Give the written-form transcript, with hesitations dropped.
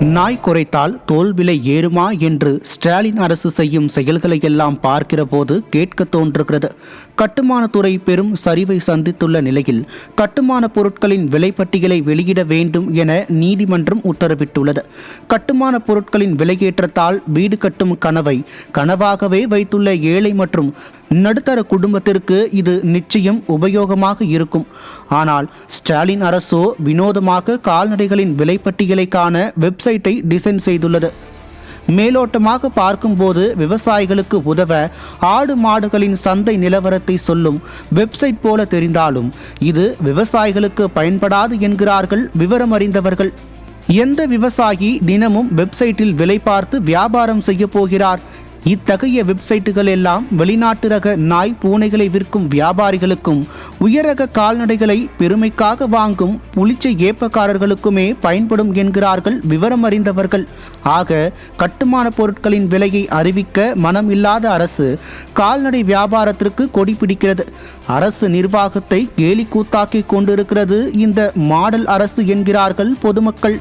நாய் குறைத்தால் தோல் விலை ஏறுமா என்று ஸ்டாலின் அரசு செய்யும் செயல்களை எல்லாம் பார்க்கிற போது கேட்க தோன்றுகிறது. கட்டுமானத்துறை பெரும் சரிவை சந்தித்துள்ள நிலையில் கட்டுமான பொருட்களின் விலைப்பட்டியலை வெளியிட வேண்டும் என நீதிமன்றம் உத்தரவிட்டுள்ளது. கட்டுமான பொருட்களின் விலையேற்றத்தால் வீடு கட்டும் கனவை கனவாகவே வைத்துள்ள ஏழை மற்றும் நடுத்தர குடும்பத்திற்கு இது நிச்சயம் உபயோகமாக இருக்கும். ஆனால் ஸ்டாலின் அரசோ வினோதமாக கால்நடைகளின் விலைப்பட்டியலை காண வெப்சைட்டை டிசைன் செய்துள்ளது. மேலோட்டமாக பார்க்கும்போது விவசாயிகளுக்கு உதவ ஆடு மாடுகளின் சந்தை நிலவரத்தை சொல்லும் வெப்சைட் போல தெரிந்தாலும் இது விவசாயிகளுக்கு பயன்படாது என்கிறார்கள் விவரம் அறிந்தவர்கள். எந்த விவசாயி தினமும் வெப்சைட்டில் விலை பார்த்து வியாபாரம் செய்ய போகிறார்? இத்தகைய வெப்சைட்டுகள் எல்லாம் வெளிநாட்டு ரக நாய் பூனைகளை விற்கும் வியாபாரிகளுக்கும் உயரக கால்நடைகளை பெருமைக்காக வாங்கும் புளிச்சை ஏப்பக்காரர்களுக்குமே பயன்படும் என்கிறார்கள் விவரம் அறிந்தவர்கள். ஆக கட்டுமான பொருட்களின் விலையை அறிவிக்க மனம் இல்லாத அரசு கால்நடை வியாபாரத்திற்கு கொடி பிடிக்கிறது. அரசு நிர்வாகத்தை கேலி கூத்தாக்கி கொண்டிருக்கிறது இந்த மாடல் அரசு என்கிறார்கள் பொதுமக்கள்.